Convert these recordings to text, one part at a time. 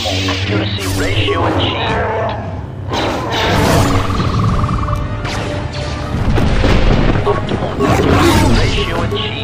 Optimal accuracy ratio achieved. Optimal accuracy ratio achieved.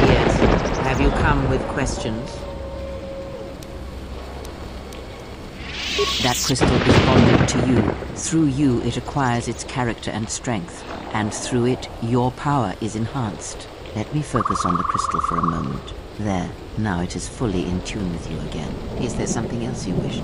Yes. Have you come with questions? That crystal is bonded to you. Through you, it acquires its character and strength. And through it, your power is enhanced. Let me focus on the crystal for a moment. There. Now it is fully in tune with you again. Is there something else you wish?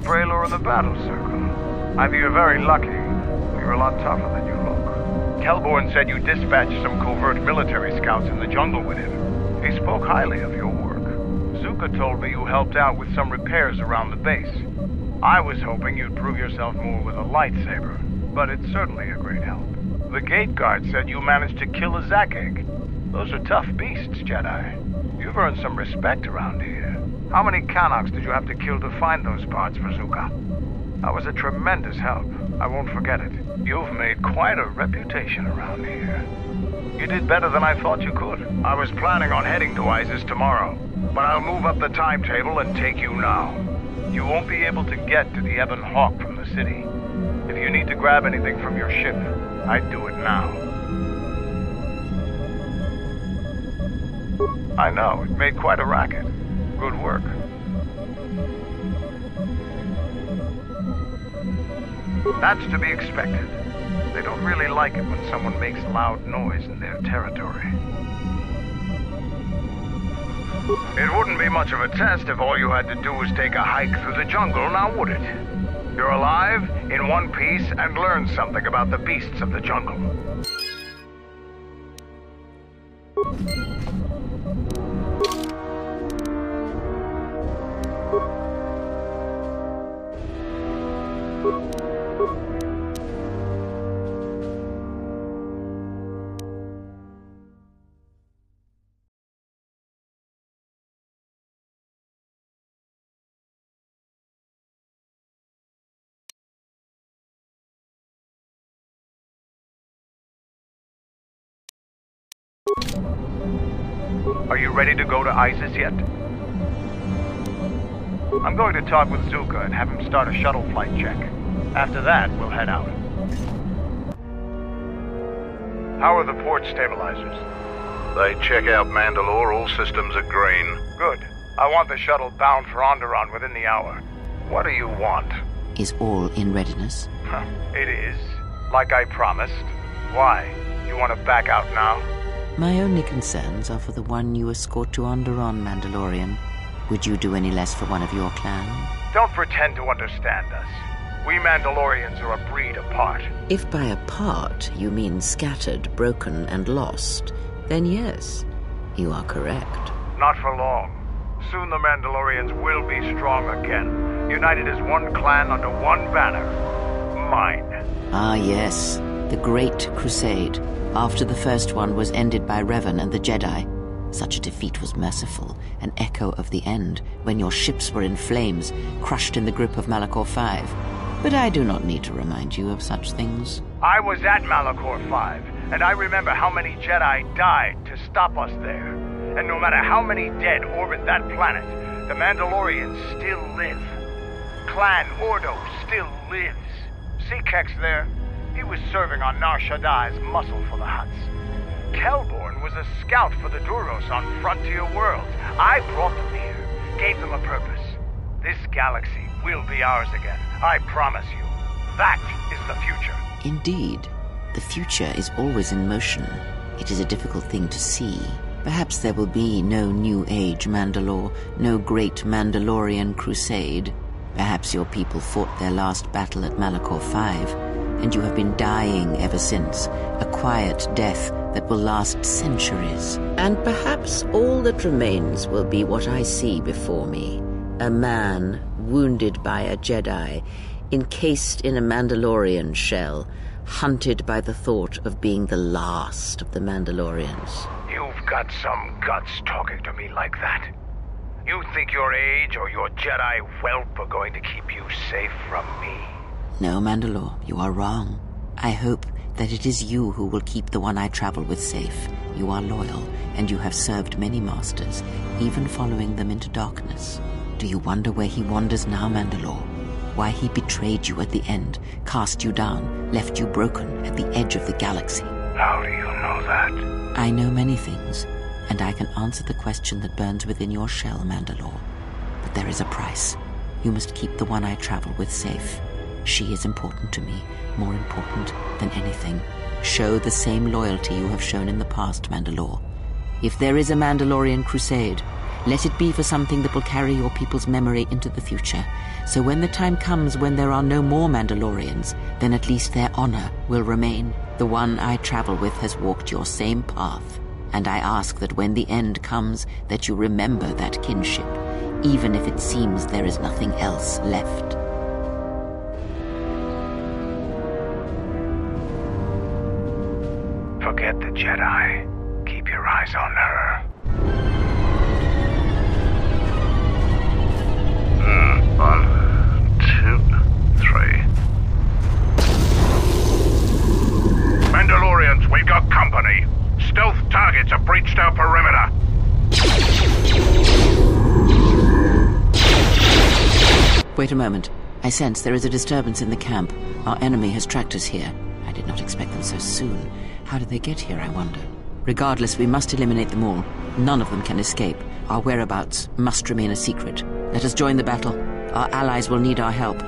Praetor in the battle circle. Either you're very lucky, or you're a lot tougher than you look. Kelborn said you dispatched some covert military scouts in the jungle with him. He spoke highly of your work. Zuka told me you helped out with some repairs around the base. I was hoping you'd prove yourself more with a lightsaber, but it's certainly a great help. The gate guard said you managed to kill a Zakkeg. Those are tough beasts, Jedi. You've earned some respect around here. How many Kanaks did you have to kill to find those parts for Zuka? That was a tremendous help. I won't forget it. You've made quite a reputation around here. You did better than I thought you could. I was planning on heading to Iziz tomorrow, but I'll move up the timetable and take you now. You won't be able to get to the Ebon Hawk from the city. If you need to grab anything from your ship, I'd do it now. I know, it made quite a racket. Good work. That's to be expected. They don't really like it when someone makes loud noise in their territory. It wouldn't be much of a test if all you had to do was take a hike through the jungle, now would it? You're alive, in one piece, and learn something about the beasts of the jungle. Are you ready to go to Iziz yet? I'm going to talk with Zuka and have him start a shuttle flight check. After that, we'll head out. How are the port stabilizers? They check out Mandalore, all systems are green. Good. I want the shuttle bound for Onderon within the hour. What do you want? Is all in readiness? It is. Like I promised. Why? You want to back out now? My only concerns are for the one you escort to Onderon, Mandalorian. Would you do any less for one of your clan? Don't pretend to understand us. We Mandalorians are a breed apart. If by apart you mean scattered, broken, and lost, then yes, you are correct. Not for long. Soon the Mandalorians will be strong again, united as one clan under one banner. Mine. Ah, yes. The Great Crusade. After the first one was ended by Revan and the Jedi. Such a defeat was merciful, an echo of the end, when your ships were in flames, crushed in the grip of Malachor V. But I do not need to remind you of such things. I was at Malachor V, and I remember how many Jedi died to stop us there. And no matter how many dead orbit that planet, the Mandalorians still live. Clan Ordo still lives. Zakkeg's there. He was serving on Nar Shaddai's muscle for the Hutts. Kelborn was a scout for the Duros on Frontier Worlds. I brought them here, gave them a purpose. This galaxy will be ours again, I promise you. That is the future. Indeed. The future is always in motion. It is a difficult thing to see. Perhaps there will be no New Age Mandalore, no great Mandalorian crusade. Perhaps your people fought their last battle at Malachor V, and you have been dying ever since, a quiet death that will last centuries. And perhaps all that remains will be what I see before me. A man wounded by a Jedi, encased in a Mandalorian shell, hunted by the thought of being the last of the Mandalorians. You've got some guts talking to me like that. You think your age or your Jedi whelp are going to keep you safe from me? No, Mandalore, you are wrong. I hope that it is you who will keep the one I travel with safe. You are loyal, and you have served many masters, even following them into darkness. Do you wonder where he wanders now, Mandalore? Why he betrayed you at the end, cast you down, left you broken at the edge of the galaxy? How do you know that? I know many things, and I can answer the question that burns within your shell, Mandalore. But there is a price. You must keep the one I travel with safe. She is important to me, more important than anything. Show the same loyalty you have shown in the past, Mandalore. If there is a Mandalorian crusade, Let it be for something that will carry your people's memory into the future. So when the time comes when there are no more Mandalorians, then at least their honor will remain. The one I travel with has walked your same path. And I ask that when the end comes, that you remember that kinship, even if it seems there is nothing else left. Forget the Jedi. Keep your eyes on her. 1, 2, 3. Mandalorians, we've got company. Stealth targets have breached our perimeter. Wait a moment. I sense there is a disturbance in the camp. Our enemy has tracked us here. I did not expect them so soon. How did they get here, I wonder? Regardless, we must eliminate them all. None of them can escape. Our whereabouts must remain a secret. Let us join the battle. Our allies will need our help.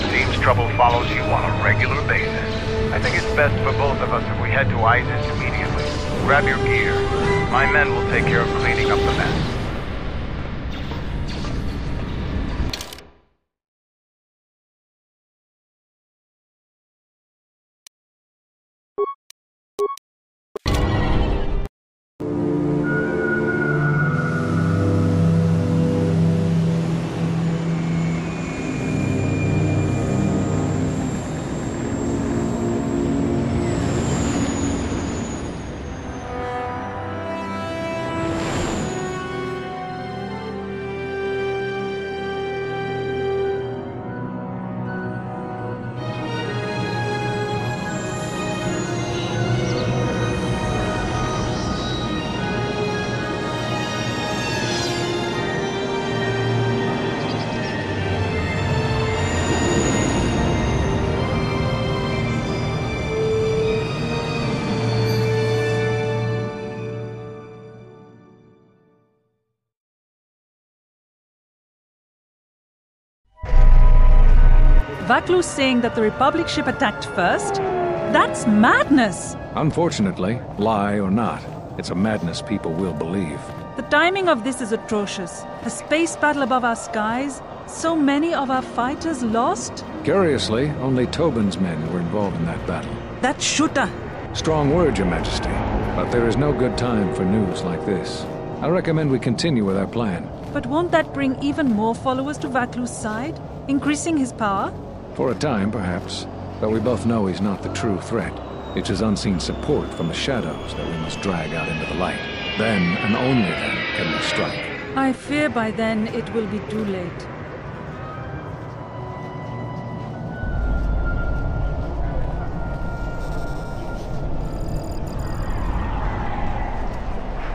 Seems trouble follows you on a regular basis. I think it's best for both of us if we head to Iziz immediately. Grab your gear. My men will take care of cleaning up the mess. Vaklu's saying that the Republic ship attacked first? That's madness! Unfortunately, lie or not, it's a madness people will believe. The timing of this is atrocious. A space battle above our skies, so many of our fighters lost? Curiously, only Tobin's men were involved in that battle. That shooter! Strong word, Your Majesty, but there is no good time for news like this. I recommend we continue with our plan. But won't that bring even more followers to Vaklu's side, increasing his power? For a time, perhaps, but we both know he's not the true threat. It's his unseen support from the shadows that we must drag out into the light. Then, and only then, can we strike. I fear by then it will be too late.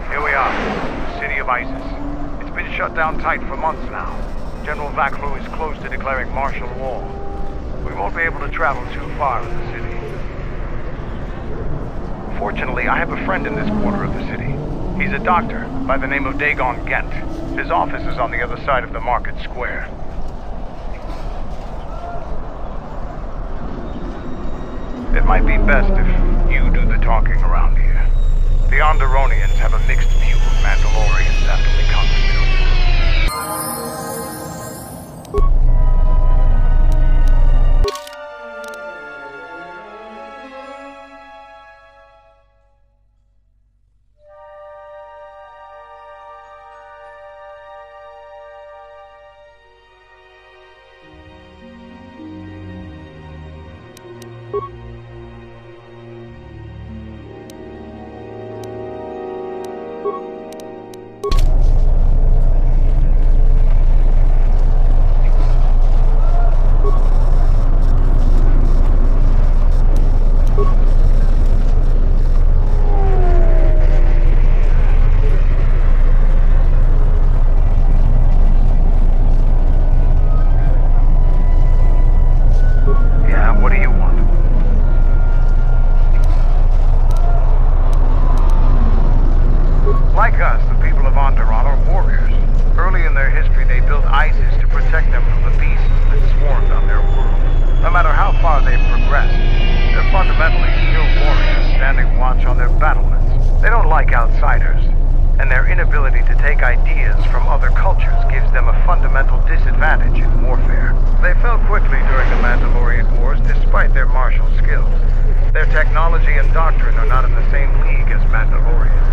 Here we are, the city of Iziz. It's been shut down tight for months now. General Vaklu is close to declaring martial law. We won't be able to travel too far in the city. Fortunately, I have a friend in this quarter of the city. He's a doctor by the name of Dagon Gent. His office is on the other side of the market square. It might be best if you do the talking around here. The Onderonians have a mixed view of Mandalorians after we conquered them. fundamentally skilled warriors standing watch on their battlements. They don't like outsiders, and their inability to take ideas from other cultures gives them a fundamental disadvantage in warfare. They fell quickly during the Mandalorian Wars despite their martial skills. Their technology and doctrine are not in the same league as Mandalorians.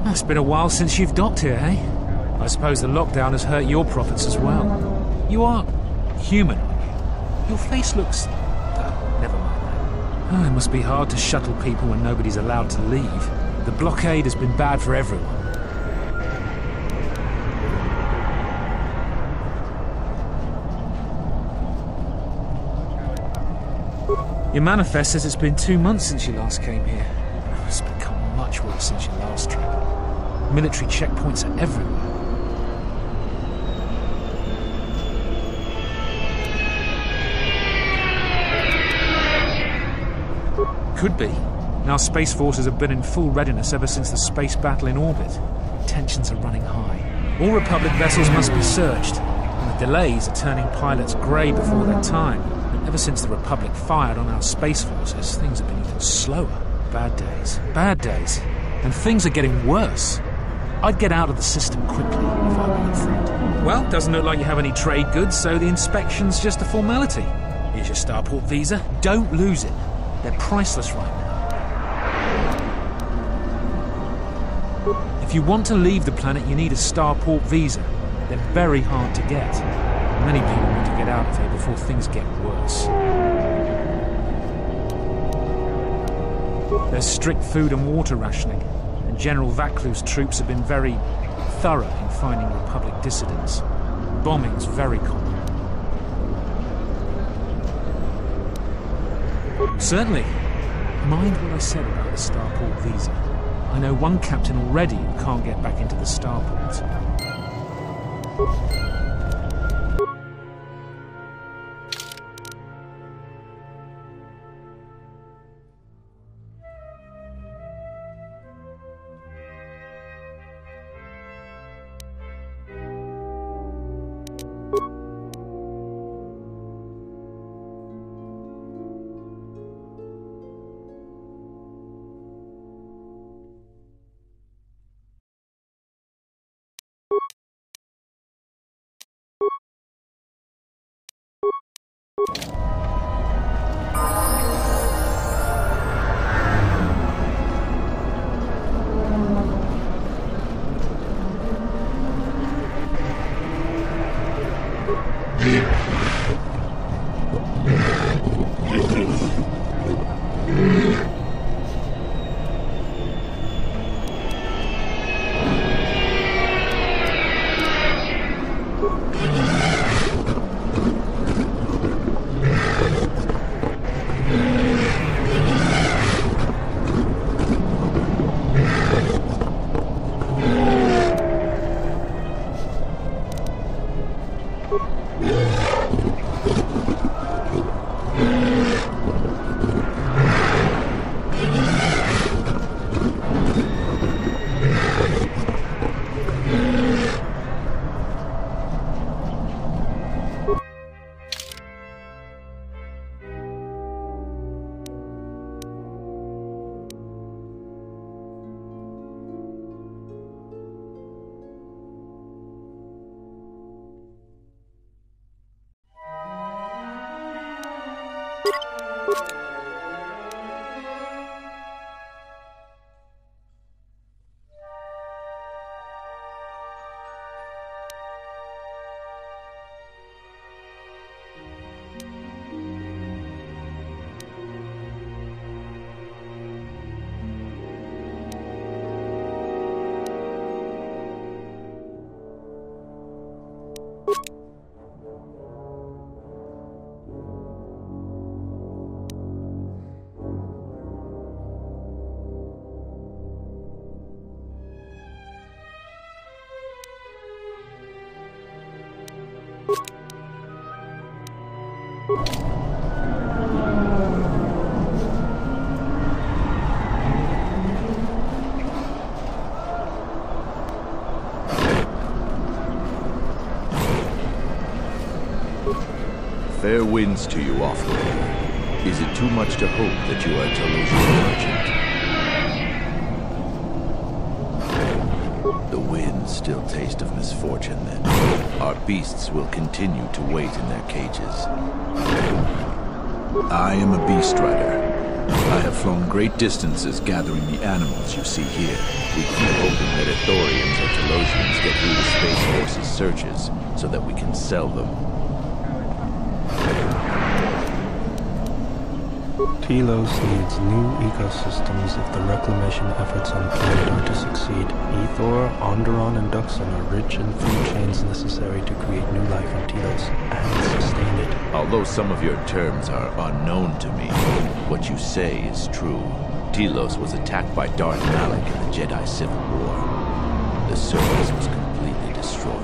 It's been a while since you've docked here, eh? I suppose the lockdown has hurt your profits as well. You are human, aren't you? Your face looks... never mind. Oh, it must be hard to shuttle people when nobody's allowed to leave. The blockade has been bad for everyone. Your manifest says it's been 2 months since you last came here. It's become much worse since your last trip. Military checkpoints are everywhere. Could be. Our space forces have been in full readiness ever since the space battle in orbit. Tensions are running high. All Republic vessels must be searched, and the delays are turning pilots grey before their time. And ever since the Republic fired on our space forces, things have been even slower. Bad days. Bad days. And things are getting worse. I'd get out of the system quickly if I were your friend. Well, doesn't look like you have any trade goods, so the inspection's just a formality. Here's your starport visa. Don't lose it. They're priceless right now. If you want to leave the planet, you need a starport visa. They're very hard to get. Many people want to get out of here before things get worse. There's strict food and water rationing, and General Vaklu's troops have been very thorough in finding Republic dissidents. Bombing's very common. Certainly. Mind what I said about the starport visa. I know one captain already who can't get back into the starport. Fair winds to you, off-world. Is it too much to hope that you are Telosian merchant? The winds still taste of misfortune, then. Our beasts will continue to wait in their cages. I am a beast rider. I have flown great distances gathering the animals you see here. We keep hoping that Ithorians or Telosians get through the Space Force's searches so that we can sell them. Telos needs new ecosystems if the reclamation efforts on the planet are to succeed. Ithor, Onderon, and Dxun are rich in food chains necessary to create new life in Telos and sustain it. Although some of your terms are unknown to me, what you say is true. Telos was attacked by Darth Malak in the Jedi Civil War. The surface was completely destroyed.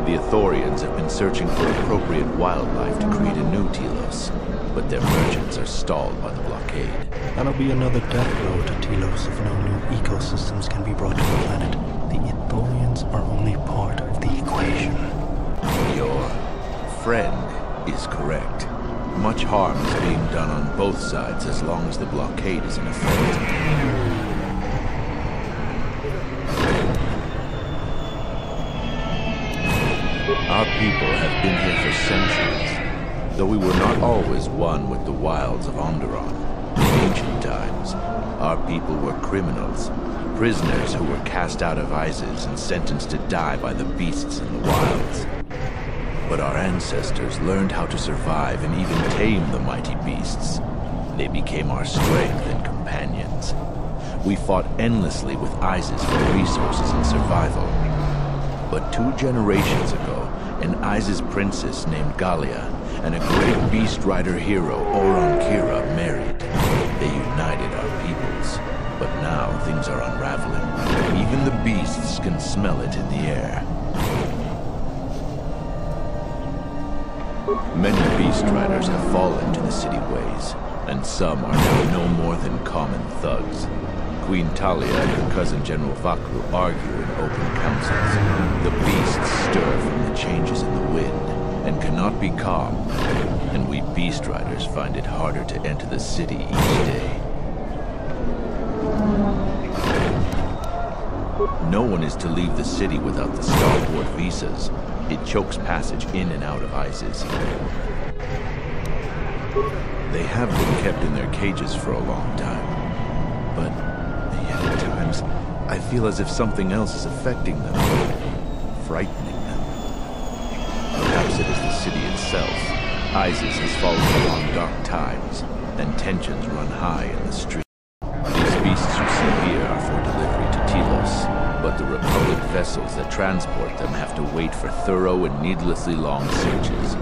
The Ithorians have been searching for appropriate wildlife to create a new Telos, but their merchants are stalled by the blockade. That'll be another death blow to Telos if no new ecosystems can be brought to the planet. The Ithorians are only part of the equation. Your friend is correct. Much harm is being done on both sides as long as the blockade is in effect. Our people have been here for centuries. Though we were not always one with the wilds of Onderon, in ancient times, our people were criminals, prisoners who were cast out of Iziz and sentenced to die by the beasts in the wilds. But our ancestors learned how to survive and even tame the mighty beasts. They became our strength and companions. We fought endlessly with Iziz for resources and survival. But 2 generations ago, an Iziz princess named Gallia and a great beast rider hero, Oron Kira, married. They united our peoples. But now things are unraveling. Even the beasts can smell it in the air. Many beast riders have fallen to the city ways, and some are now no more than common thugs. Queen Talia and her cousin General Vakru argue in open councils. The beasts stir from the changes in the wind and cannot be calmed, and we beast riders find it harder to enter the city each day. No one is to leave the city without the starport visas. It chokes passage in and out of Iziz. They have been kept in their cages for a long time. But yet at times, I feel as if something else is affecting them, frightening them. Perhaps it is the city itself. Iziz has fallen along dark times, and tensions run high in the street. These beasts you see here are for delivery to Telos, but the Republic vessels that transport them have to wait for thorough and needlessly long searches.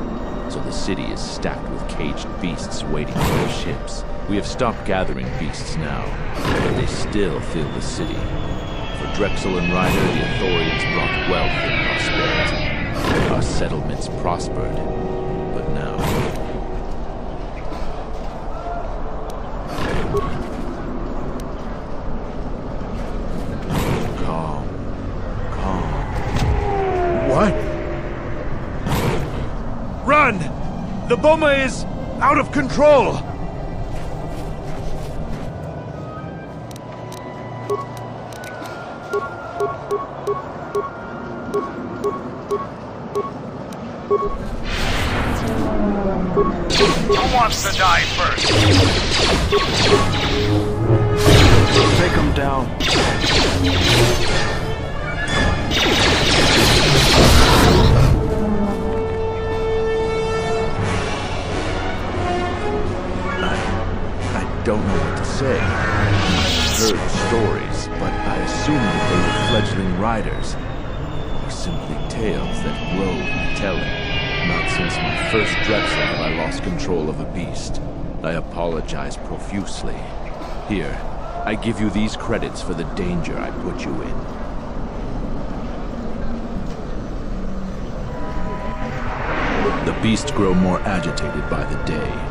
So the city is stacked with caged beasts waiting for their ships. We have stopped gathering beasts now, but they still fill the city. For Drexel and Ryder, the Ithorians brought wealth and prosperity. Our settlements prospered, but now... Calm. What? Run! The bomber is out of control! Who wants to die first? Take him down. I don't know what to say. I've heard stories, but I assumed that they were fledgling riders. Or simply tales that grow in the telling. Not since my first Drexel have I lost control of a beast. I apologize profusely. Here, I give you these credits for the danger I put you in. The beasts grow more agitated by the day.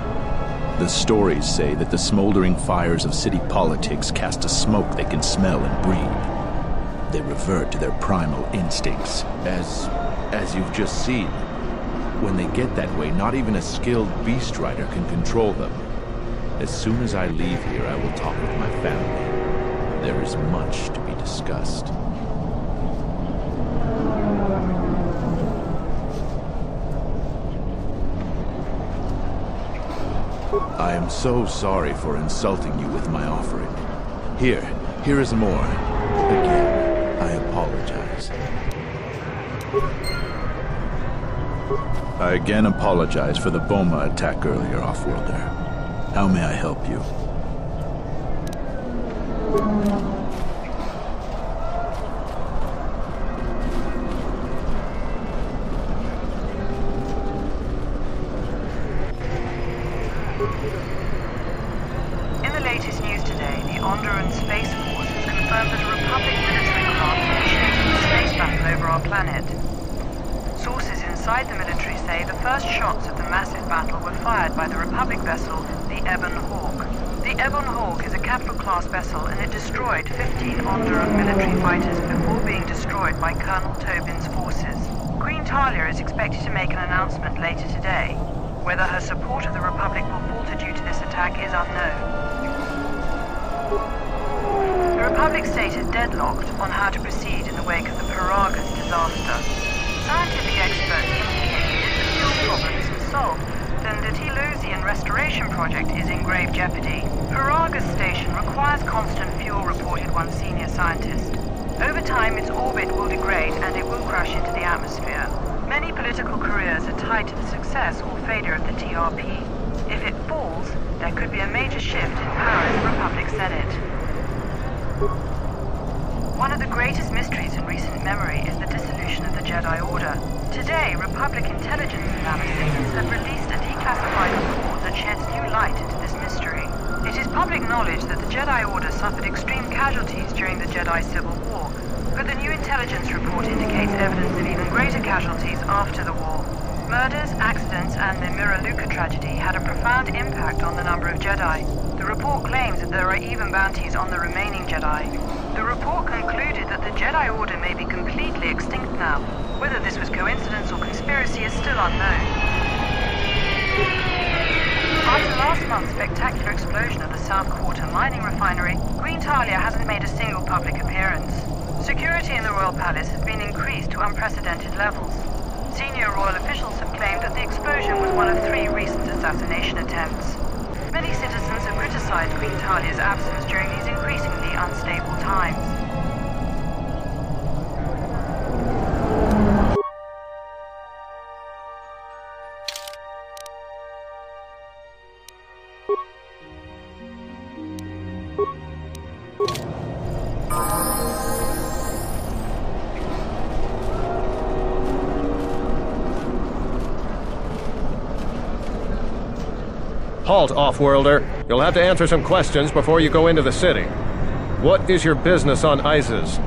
The stories say that the smoldering fires of city politics cast a smoke they can smell and breathe. They revert to their primal instincts, as you've just seen. When they get that way, not even a skilled beast rider can control them. As soon as I leave here, I will talk with my family. There is much to be discussed. I am so sorry for insulting you with my offering. Here is more. Again, I apologize. I again apologize for the Boma attack earlier, Offworlder. How may I help you? In the latest news today, the Onderon Space Force has confirmed that a Republic military craft initiated a space battle over our planet. Sources inside the military say the first shots of the massive battle were fired by the Republic vessel, the Ebon Hawk. The Ebon Hawk is a capital-class vessel and it destroyed 15 Onderon military fighters before being destroyed by Colonel Tobin's forces. Queen Talia is expected to make an announcement later today. Whether her support of the Republic will falter due to this attack is unknown. The Republic state is deadlocked on how to proceed in the wake of the Paragas disaster. Scientific experts indicate that if the fuel problem isn't solved, then the Telosian restoration project is in grave jeopardy. Paragas station requires constant fuel, reported one senior scientist. Over time, its orbit will degrade and it will crash into the atmosphere. Many political careers are tied to the success or failure of the TRP. If it falls, there could be a major shift in power in the Republic Senate. One of the greatest mysteries in recent memory is the dissolution of the Jedi Order. Today, Republic intelligence analysts have released a declassified report that sheds new light into this mystery. It is public knowledge that the Jedi Order suffered extreme casualties during the Jedi Civil War, but the new intelligence report indicates evidence of even greater casualties after the war. Murders, accidents, and the Miraluka tragedy had a profound impact on the number of Jedi. The report claims that there are even bounties on the remaining Jedi. The report concluded that the Jedi Order may be completely extinct now. Whether this was coincidence or conspiracy is still unknown. After last month's spectacular explosion of the South Quarter mining refinery, Queen Talia hasn't made a single public appearance. Security in the Royal Palace has been increased to unprecedented levels. Senior royal officials have claimed that the explosion was one of 3 recent assassination attempts. Many citizens have criticized Queen Talia's absence during these increasingly unstable times. Halt, Off-Worlder. You'll have to answer some questions before you go into the city. What is your business on Iziz?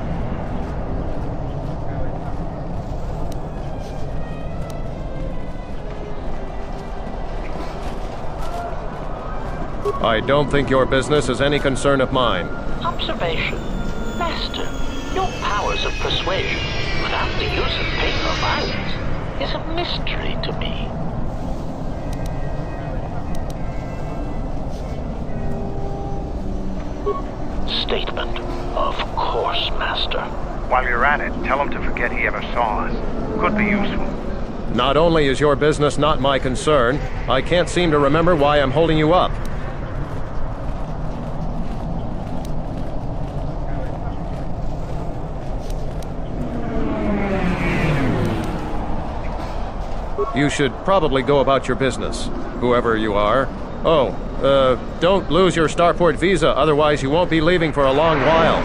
I don't think your business is any concern of mine. Observation. Master, your powers of persuasion, without the use of pain or violence, is a mystery to me. Statement. Of course, Master. While you're at it, tell him to forget he ever saw us. Could be useful. Not only is your business not my concern, I can't seem to remember why I'm holding you up. You should probably go about your business, whoever you are. Oh, don't lose your starport visa, otherwise you won't be leaving for a long while.